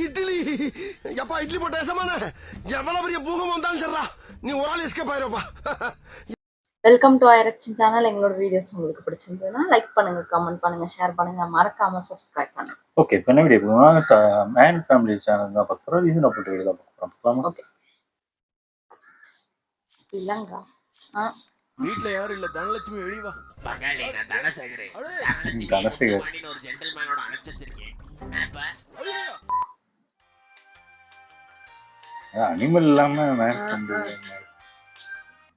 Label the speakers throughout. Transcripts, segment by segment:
Speaker 1: இட்லி எப்பா இட்லி போட்ட சமான எவ்வளவு பெரிய பூகம் வந்தாலும் சரிடா நீ ஒரு ஆள் எஸ்கேப் ஆயிருப்பா.
Speaker 2: வெல்கம் டு ஐரக்ஷன் சேனல். எங்களோட வீடியோஸ் உங்களுக்கு பிடிச்சிருந்ததுன்னா லைக் பண்ணுங்க, கமெண்ட் பண்ணுங்க, ஷேர் பண்ணுங்க, மறக்காம சப்ஸ்கிரைப் பண்ணுங்க.
Speaker 3: ஓகே, இப்போ என்ன வீடியோ போகணும்னா மேன் ஃபேமிலி சேனல் தான் பார்க்க போகிறோம். ரீசன் அப்படி வீடியோ தான் பார்க்க போகிறோம்.
Speaker 2: ஓகே. இல்லங்க
Speaker 4: வீட்ல யாரும் இல்ல, தனலட்சுமி வெளிவா.
Speaker 5: பங்காளி நான் தனசேகரே.
Speaker 3: தனசேகர்
Speaker 5: ஒரு ஜென்டில்மேனோட அனுப்பிச்சு வச்சிருக்கேன்.
Speaker 3: அனிமல் இல்லாம மேன் ஃபேமிலி.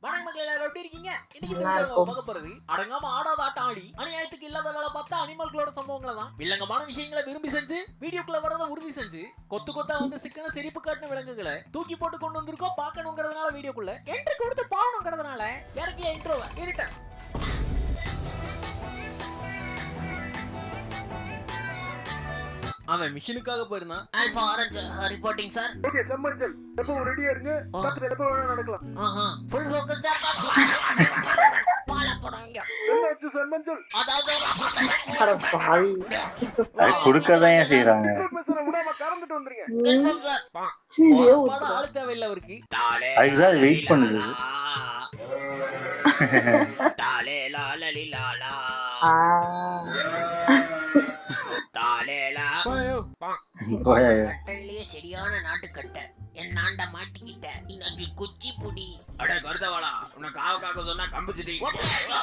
Speaker 4: வணக்கம் மக்களே, எல்லாரும் எப்படி இருக்கீங்க? இன்னைக்கு நம்ம பார்க்க போறது அடங்காம ஆடாத ஆட்டம் ஆடி அநியாயத்துக்கு இல்லாத வேலை பார்த்தா அனிமல்களோட சம்பவங்களை தான். வில்லங்கமான விஷயங்களை விரும்பி செஞ்சு வீடியோக்குள்ள வரத உறுதி செஞ்சு கொத்து கொத்தா வந்து சிக்கன சிரிப்பு காட்டின விலங்குகளை தூக்கி போட்டு கொண்டு வந்திருக்கோம். பார்க்கணுங்கிறதுனால வீடியோக்குள்ள என்ட்ரி கொடுத்து பாக்கணுங்கிறதுனால இறக்கிய இன்ட்ரோவை இருட்டேன். அவன் மிஷினுக்காக போயிருந்தான்.
Speaker 5: Alpha orange reporting sir.
Speaker 4: Okay சம்மஞ்சல், எப்போ ரெடியா இருங்க, பக்கத்துல எப்போ வேணா நடக்கலாம்.
Speaker 5: ஃபுல் ஃபோக்கஸ் தான். பால போடுங்க.
Speaker 4: என்னாச்சு சம்மஞ்சல்?
Speaker 5: அதாவது
Speaker 2: அட பாவி,
Speaker 3: அது கொடுக்கதான் செய்யறாங்க.
Speaker 4: ப்ரொஃபசர் உடாம கறந்துட்டு வந்துருங்க.
Speaker 5: Confirm sir.
Speaker 2: வீடியோ
Speaker 4: பாட ஆளு தேவையில்லை அவருக்கு.
Speaker 3: அதுதான் வெயிட் பண்ணுது.
Speaker 5: தாலே லாலலி லாலா தாலேலா கட்டையிலேயே சரியான நாட்டுக்கட்டை. என் நாண்ட மாட்டிக்கிட்ட இன்னைக்கு குச்சி புடி.
Speaker 4: அட கருதவாளா, உன்னை காக்க சொன்னா கம்பிச்சிட்டி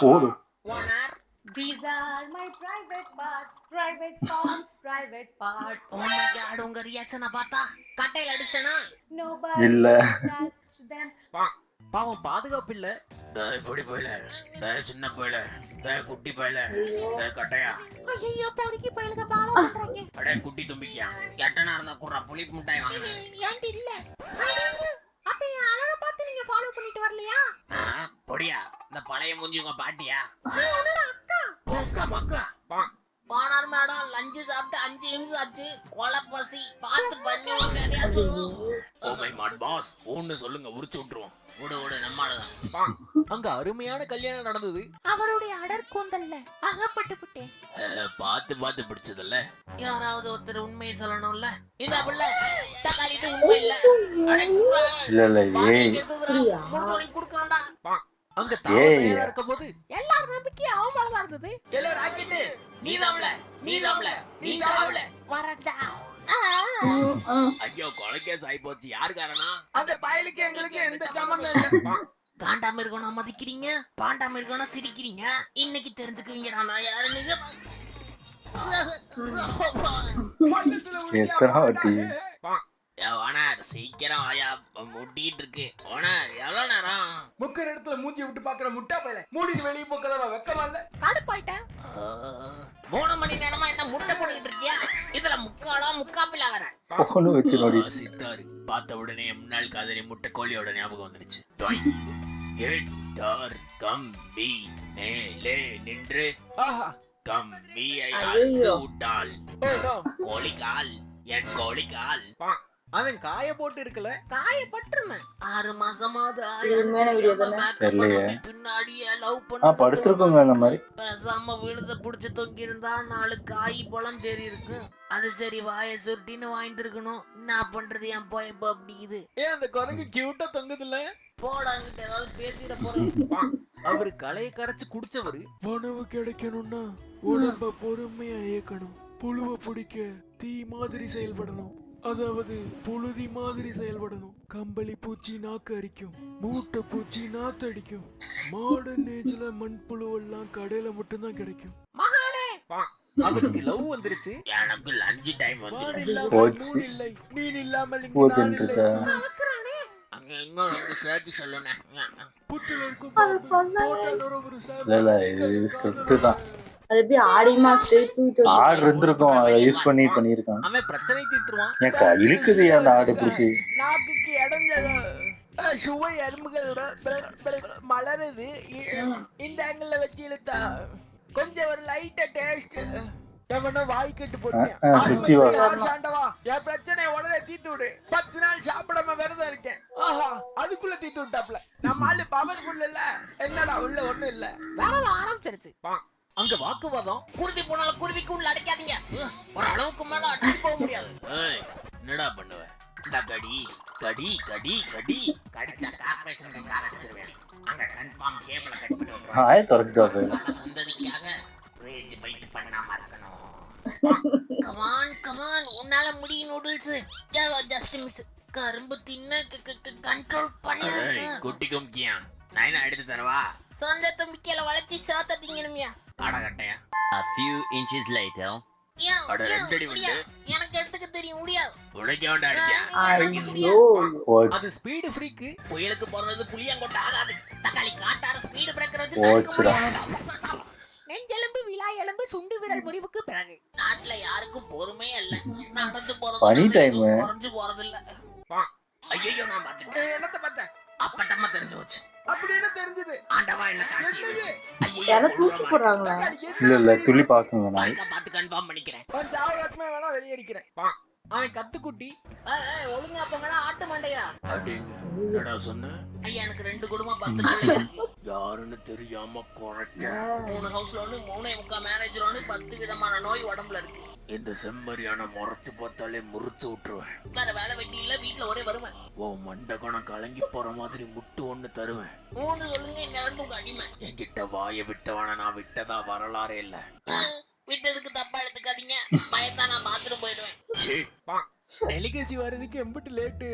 Speaker 3: ஓடு.
Speaker 5: Owner
Speaker 6: These are my private parts, private parts, private parts.
Speaker 5: Oh my god, உங்க ரியாக்ஷனை பார்த்தா கட்டையில அடிச்சிட்டேனா?
Speaker 6: Nobody
Speaker 3: இல்ல.
Speaker 6: touch them.
Speaker 4: பாவம் பாதுகாப்பு இல்ல.
Speaker 5: டேய் பொடி போயில, டேய் சின்ன போயில, டேய் குட்டி போயில, டேய் கட்டையா.
Speaker 6: ஐயோ பொறுக்கி பையலுக்கு பாலா பண்றாங்க.
Speaker 5: அடே குட்டி தும்பிக்கியா, எட்டனா இருந்தா குறா புளிப்பு முட்டாய் வாங்க.
Speaker 6: ஏன்டி இல்ல? அப்ப என் அழக பார்த்து நீங்க ஃபாலோ பண்ணிட்டு வரலையா?
Speaker 5: பொடியா, இந்த பழைய மூஞ்சி உங்க பாட்டியா?
Speaker 6: உன்னோட அக்கா.
Speaker 5: அக்கா மக்கா. போனார் மேடம், லஞ்சு சாப்பிட்டு 5 நிமிஷம் ஆச்சு. கொலை பசி பார்த்து பண்ணி விடுங்க. ஓ மை காட் பாஸ், ஒன்னு சொல்லுங்க, உரிச்சு விட்டுருவோம். விடு நம்மாலதான்.
Speaker 4: அங்க அருமையான கல்யாணம் நடந்தது.
Speaker 6: அவருடைய அடர் கூந்தல்ல அகப்பட்டு விட்டேன்.
Speaker 5: பார்த்து பிடிச்சதில்ல. யாராவது ஒருத்தர் உண்மையை சொல்லணும்ல. இந்த பிள்ளை தக்காளி இது உண்மை இல்ல.
Speaker 3: இல்ல ஏய்
Speaker 5: குடுக்கணும்டா.
Speaker 4: அங்க தயாரா இருக்க போது
Speaker 6: எல்லாரும் நம்பிக்கை அவமானமா இருந்தது.
Speaker 4: எல்லாரும் ராக்கெட்
Speaker 5: நீதாம்ல
Speaker 6: வரடா.
Speaker 5: ஐயோ கொலைகேஸ் ஆயி போச்சு. யாரு காரணம்?
Speaker 4: அந்த பயலுக்கு எங்களுக்கு எந்த சம்பந்தம் இல்ல.
Speaker 5: காண்டாம இருக்கணும் மதிக்கிறீங்க, பாண்டாம இருக்கணும் சிரிக்கிறீங்க. இன்னைக்கு தெரிஞ்சுக்குவீங்கடா நான் யாருன்னு.
Speaker 3: எத்தனை வாட்டி
Speaker 5: ஓனர் சீக்கிரம் ஆயா, முட்டிட்டு இருக்கு. ஓனர் எவ்வளவு நேரம்?
Speaker 4: முக்கிற இடத்துல மூஞ்சி விட்டு பாக்குற முட்டா பையல மூடிட்டு வெளியே போக்கதான் வெக்கமா இல்ல.
Speaker 6: கடுப்பாயிட்டேன்.
Speaker 5: 3 மணி நேரமா என்ன முட்டை போட்டுக்கிட்டு இருக்கியா? இதுல முக்காப்பில வர
Speaker 3: போன் வச்சு நோடி
Speaker 5: சித்தாரு பார்த்த உடனே முன்னாள் காதலி முட்டை கோழியோட ஞாபகம் வந்துருச்சு. கம்பி மேலே நின்று
Speaker 4: ஆஹா,
Speaker 5: கம்பியை
Speaker 2: ஐயையோ.
Speaker 5: அறுத்து விட்டாள்.
Speaker 4: Oh no.
Speaker 5: கோழிக்கால், என் கோழிக்கால்.
Speaker 4: அவன் காய போட்டு இருக்கல.
Speaker 6: காயப்பட்டிருந்தேன்.
Speaker 5: 6 மாசமாவது
Speaker 2: உண்மையான வீடியோ தானே?
Speaker 3: தெரியலையே.
Speaker 5: பின்னாடியே லவ்
Speaker 3: படுத்திருக்கோங்க அந்த மாதிரி.
Speaker 5: பேசாம விழுத புடிச்சு தொங்கி இருந்தா 4 காய் பழம் தேறி இருக்கு. அது சரி, வாய சுருட்டின்னு வாங்கிருக்கணும். என்ன பண்றது, என் போயப்ப அப்படி இது.
Speaker 4: ஏன் அந்த குரங்கு கியூட்டா தொங்குதுல்ல?
Speaker 5: போடாங்கிட்ட ஏதாவது பேசிட போறேன்.
Speaker 4: அவரு களையை கரைச்சு குடிச்சவரு. உணவு கிடைக்கணும்னா உடம்ப பொறுமையா இயக்கணும். புழுவ பிடிக்க தீ மாதிரி செயல்படணும், அதாவது புழுதி மாதிரி செயல்படணும். கம்பளி பூச்சி நாக்கு அரிக்கும், மூட்டை பூச்சி நாத்து அடிக்கும். மாடர்ன் ஏஜ்ல மண்புழுவெல்லாம் கடையில மட்டும்தான் கிடைக்கும். அவருக்கு லவ் வந்துருச்சு.
Speaker 5: எனக்கு லஞ்ச் டைம்
Speaker 4: மான்
Speaker 5: வந்து
Speaker 4: இல்லாமல்
Speaker 3: போச்சு.
Speaker 4: மூன் இல்லை, மீன் இல்லாமல் இங்கு
Speaker 3: போச்சு
Speaker 4: நான் இல்லை.
Speaker 5: அங்க இன்னொரு சேர்த்து சொல்லுனேன்.
Speaker 4: புத்துல இருக்கும்
Speaker 2: அது சொன்னாலே.
Speaker 4: போட்டானோர ஒரு
Speaker 3: இல்ல இது ஸ்கிரிப்ட் தான்.
Speaker 2: அது எப்படி ஆடி மாசத்து தூக்கிட்டு வந்து
Speaker 3: ஆடு இருந்திருக்கும், அதை யூஸ் பண்ணிருக்கான்.
Speaker 4: அவன் பிரச்சனை தீர்த்துருவான்.
Speaker 3: ஏக்கா இழுக்குது அந்த ஆடு பிடிச்சி.
Speaker 4: நாக்குக்கு இடைஞ்சல சுவை எறும்புகளோட மலருது. இந்த ஆங்கிள் வச்சு இழுத்தா கொஞ்சம் ஒரு லைட்டா டேஸ்ட். எவனோ வாய் கட்டு போட்டேன்.
Speaker 3: சுத்தி வா.
Speaker 4: ஆசாண்டவா, என் பிரச்சனையை உடனே தீர்த்து விடு. 10 நாள் சாப்பிடாம விரதம் இருக்கேன். ஆஹா, அதுக்குள்ள தீர்த்து விட்டாப்ல. நம்ம ஆளு பவர்ஃபுல் இல்ல. என்னடா உள்ள ஒண்ணும் இல்ல.
Speaker 6: வேலை ஆரம்பிச்சிருச்சு.
Speaker 5: அங்க வாக்குவாதம். குருதி போனாலும் குருவிக்கு உள்ள அடைக்காதீங்க. ஒரு அளவுக்கு மேல அடிச்சு போக முடியாது. என்னடா பண்ணுவ? கடி கடி கடி கடி கடிச்சா கார்பரேஷனுக்கு கார் அடிச்சிருவேன். அங்க கன்ஃபார்ம் கேபிள கட் பண்ணி விட்டுருவேன்.
Speaker 3: ஆய திறக்கிட்டாரு.
Speaker 5: சந்ததிக்காக ரேஜ் பைட் பண்ணாம இருக்கணும். கமான் கமான், உன்னால முடியும் நூடுல்ஸ். Just miss. கரும்பு தின்ன கண்ட்ரோல் பண்ணு. குட்டிக்கும் கியா நான் எடுத்து தரவா? சொந்த தும்பிக்கையில வளைச்சி சாத்த திங்கணுமியா? அடகட்டையா.
Speaker 7: A few inches later.
Speaker 5: அட ரெண்டடி வந்து எனக்கு எடுத்துக்க தெரியும் முடியாது. உடைக்க வேண்டாம்
Speaker 2: ஐயோ
Speaker 5: அது ஸ்பீடு ஃப்ரீக். புயலுக்கு போறது புளியங்கொட்ட ஆகாது. தக்காளி காட்டார ஸ்பீடு பிரேக்கர் வச்சு
Speaker 3: ஓச்சுடா.
Speaker 5: நெஞ்செலும்பு விழா எலும்பு சுண்டு விரல் முறிவுக்கு பிறகு நாட்டுல யாருக்கும் பொறுமையே இல்ல. நடந்து
Speaker 3: பனி
Speaker 5: போறது
Speaker 3: time.
Speaker 5: குறைஞ்சு போறது இல்ல. ஐயோ நான் பாத்துட்டேன். என்னத்த பார்த்தேன்? அப்பட்டமா தெரிஞ்சு போச்சு. அப்படி என்ன தெரிஞ்சது? ஆண்டவா என்ன காட்சி.
Speaker 2: யாரோ தூக்கி போடுறாங்களா?
Speaker 3: இல்ல துளி பாக்குங்க நான்.
Speaker 5: பார்த்து கன்ஃபார்ம் பண்ணிக்கிறேன். கொஞ்சம் ஆகாசமே வேணா வெளியேறிக்கிறேன். அவன் கத்துக்குட்டி. ஒழுங்கா போங்கடா ஆட்டு மண்டையா.
Speaker 4: என்னடா சொன்ன?
Speaker 5: ஐயா எனக்கு 2 குடும்பம் 10 பிள்ளை இருக்கு.
Speaker 4: யாருன்னு தெரியாம குறைக்க.
Speaker 5: 3 ஹவுஸ் லோனு 3.25 மேரேஜ் லோனு 10 விதமான நோய் உடம்புல இருக்கு.
Speaker 4: இந்த செம்மறியான முறைச்சு பார்த்தாலே முறிச்சு விட்டுருவேன்.
Speaker 5: வேற வேலை வெட்டி இல்ல, வீட்டுல ஒரே வருவேன்.
Speaker 4: ஓ மண்டை கணம் கலங்கி போற மாதிரி முட்டு ஒண்ணு தருவேன்.
Speaker 5: 3 சொல்லுங்க நிலம்புக்கு அடிமை.
Speaker 4: என்கிட்ட வாய விட்டவன நான் விட்டதா வரலாறே இல்ல.
Speaker 5: விட்டதுக்கு தப்பா எடுத்துக்காதீங்க. பயத்தா நான் பாத்ரூம் போயிடுவேன்.
Speaker 4: டெலிகேசி வர்றதுக்கு எம்பிட்டு லேட்டு.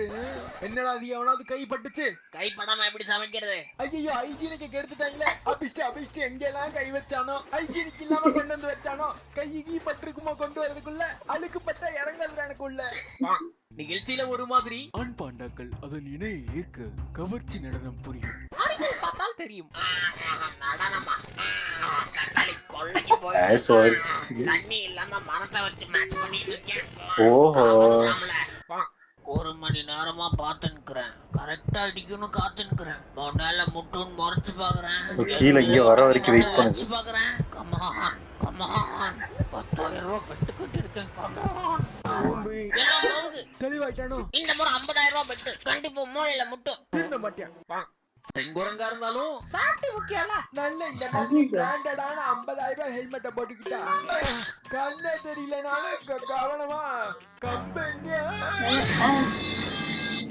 Speaker 4: என்னடா அது எவனாவது கை பட்டுச்சு?
Speaker 5: கை படாம எப்படி சமைக்கிறது?
Speaker 4: ஐயோ ஹைஜீனிக்க கெடுத்துட்டாங்களே. அபிஷ்டு எங்கெல்லாம் கை வச்சானோ, ஹைஜீனிக் இல்லாம கொண்டு வந்து வச்சானோ, கை கீ பட்டிருக்குமோ கொண்டு வரதுக்குள்ள அழுக்கு பட்ட இறங்கல் எனக்குள்ள.
Speaker 5: நிகழ்ச்சியில ஒரு மாதிரி
Speaker 4: ஆண் பாண்டாக்கள் அதன் இணை ஏற்க கவர்ச்சி நடனம் புரியும்.
Speaker 5: ஆண்கள் பார்த்தால் தெரியும். நடனமா? தக்காளி கொள்ளைக்கு போய்
Speaker 3: sorry.
Speaker 5: தண்ணி இல்லாம மரத்தை வச்சு மேட்ச் பண்ணிட்டு இருக்கேன்.
Speaker 3: ஓஹோ
Speaker 5: 1 மணி நேரமா பாத்துன்னுக்குறேன். கரெக்டா அடிக்கணும் காத்துன்னுக்குறேன். மொன்னால முட்டுன்னு முறைச்சு பாக்குறேன்.
Speaker 3: கீழே இங்க வர வரைக்கும் வெயிட் பண்ணுங்க.
Speaker 5: பாக்குறேன். கமான் கமான் 10,000 ரூபாய் பெட்டு கட்டி இருக்கேன். கமான் எல்லாம் போகுது.
Speaker 4: தெளிவாயிட்டானோ?
Speaker 5: இந்த முறை 50,000 ரூபாய் பெட்டு கண்டிப்பா மூளையில முட்டும்.
Speaker 4: திருந்த மாட்டியான்.
Speaker 5: செங்குரங்கா இருந்தாலும் சாப்பிட்டு முக்கியல.
Speaker 4: நல்ல இந்த மாதிரி பிராண்டடான 50,000 ஹெல்மெட்டை போட்டுக்கிட்டா கண்ணே தெரியலனாலும் கவனமா கம்பெனி.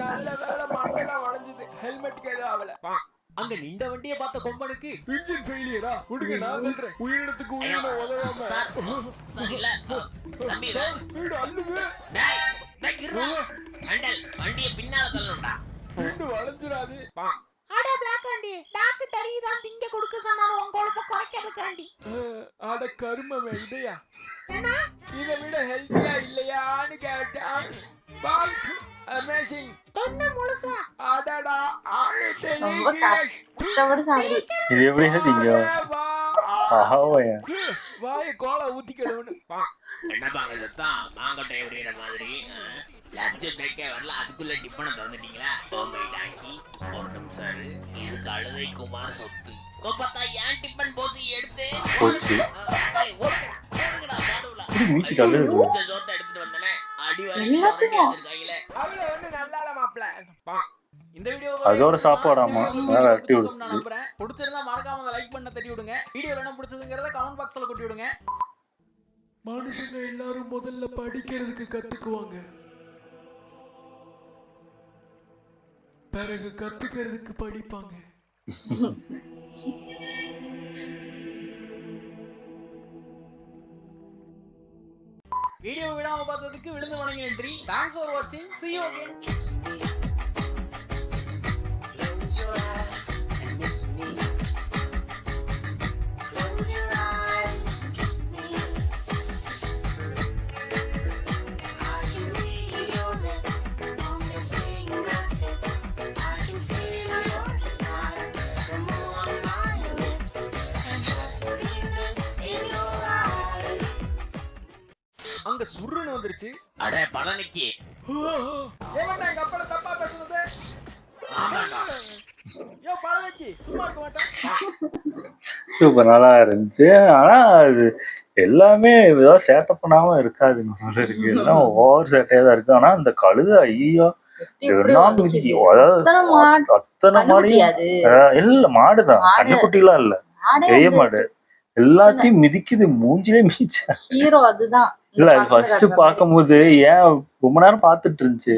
Speaker 4: நல்ல வேலை மண்டெல்லாம் உடைஞ்சது. ஹெல்மெட்டுக்கு எதுவும் ஆகல. அங்க நின்ற வண்டியை பார்த்த கொம்பனுக்கு இன்ஜின் ஃபெயிலியரா விடுங்க நான் சொல்றேன். உயிரினத்துக்கு உயிரின உதவாம
Speaker 5: சரியில்ல தம்பி
Speaker 4: ஸ்பீடு அள்ளுங்க.
Speaker 5: டேய் டேய் இருடா. மண்டல் வண்டியை பின்னால தள்ளணும்டா.
Speaker 4: குண்டு வளைஞ்சிராது.
Speaker 5: அட பிளாக் ஆண்டி டாக்டர் இதான் திங்க கொடுக்க சொன்னாரு உங்க கொழுப்ப குறைக்கிறதுக்காண்டி.
Speaker 4: அட கருமமே இதையா
Speaker 5: என்ன
Speaker 4: இதை விட ஹெல்த்தியா இல்லையான்னு கேட்டேன். அமேசிங்.
Speaker 5: என்ன முழுசா?
Speaker 4: அடடா
Speaker 2: ரொம்ப கஷ்டப்பட்டு சாப்பிடு.
Speaker 3: இது எப்படி நீங்க ஆஹாவையா
Speaker 4: வாய கோலை ஊத்திக்கணும்.
Speaker 5: என்னப்பாங்க சத்தம் மாங்கட்டை எப்படிற மாதிரி லட்ச பிரேக்கே வரல அதுக்குள்ள டிப்பனை திறந்துட்டீங்களா? டாக்கி ஒரு நிமிஷம். இது கழுதை குமார் சொத்து. கோபத்தா ஏன் டிப்பன் போசி எடுத்து
Speaker 3: போச்சு மீச்சு தள்ளு.
Speaker 5: சோத்தை எடுத்துட்டு வந்தனே அடி வச்சிருக்காங்களே.
Speaker 4: அவள ஒண்ணு நல்லால மாப்ள. இந்த வீடியோ
Speaker 3: அதோட சாப்பாடாமா விரட்டி விடுச்சு.
Speaker 4: நம்புறேன் பிடிச்சிருந்தா மறக்காம லைக் பண்ண தட்டி விடுங்க. வீடியோ என்ன பிடிச்சதுங்கிறத கமெண்ட் பாக்ஸ்ல கொட்டி விடுங்க. மனுஷங்க எல்லாரும் முதல்ல படிக்கிறதுக்கு கத்துக்குவாங்க, பிறகு கத்துக்கிறதுக்கு படிப்பாங்க. வீடியோ விடாம பார்த்ததுக்கு விழுந்து வணங்கி நன்றி. Thanks for watching. See you again. அங்க சுருன்னு வந்துருச்சு.
Speaker 5: அட பழனிக்கு
Speaker 4: ஏமாண்டா எங்க அப்பா தப்பா பேசுனது. யோ பழனிக்கு சும்மா இருக்க மாட்டேன்.
Speaker 3: சூப்பர் நல்லா இருந்துச்சு. ஆனா அது எல்லாமே ஏதாவது சேட்டை பண்ணாம இருக்காது. இருக்கு எல்லாம் ஓவர் சேட்டையா தான் இருக்கு. ஆனா இந்த கழுதை ஐயோ அத்தனை மாடு இல்ல மாடுதான். கண்ணுக்குட்டி எல்லாம் இல்ல பெரிய மாடு. எல்லாத்தையும் மிதிக்குது, மூஞ்சிலே மிதிச்சா.
Speaker 2: ஹீரோ அதுதான். இந்த
Speaker 3: இல்ல அது
Speaker 2: படத்துல
Speaker 3: ஃபர்ஸ்ட்
Speaker 2: காட்டுற மாதிரி.
Speaker 3: பார்க்கும்போது ஏன் ரொம்ப நேரம் பார்த்துட்டு இருந்துச்சு.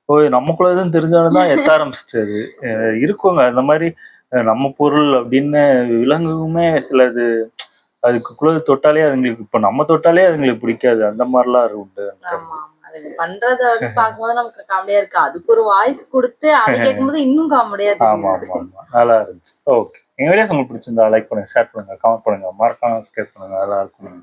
Speaker 3: ஓ நமக்குள்ளதுன்னு தெரிஞ்சவனு தான் எத்த ஆரம்பிச்சிட்டு அது. இருக்குங்க அந்த மாதிரி நம்ம பொருள் அப்படின்னு விலங்குமே சிலது அதுக்குள்ள தொட்டாலே அதுங்களுக்கு இப்ப நம்ம தொட்டாலே அதுங்களுக்கு பிடிக்காது. அந்த மாதிரிலாம் உண்டு.
Speaker 2: ஆமா ஆமா. அதுங்க பண்றத வந்து பார்க்கும்போது நமக்கு காமெடியா இருக்கு. அதுக்கு ஒரு வாய்ஸ் கொடுத்து அதை கேட்கும்போது இன்னும் காமெடியா
Speaker 3: ஆமா
Speaker 2: இருக்கு.
Speaker 3: ஆமா ஆமா நல்லா இருந்துச்சு. ஓகே, எங்க வீடியோஸ் உங்களுக்கு பிடிச்சிருந்தா லைக் பண்ணுங்க, ஷேர் பண்ணுங்க, கமெண்ட் பண்ணுங்க, மறக்காம சப்ஸ்கிரைப் பண்ணுங்க. நல்லா இருக்கும்.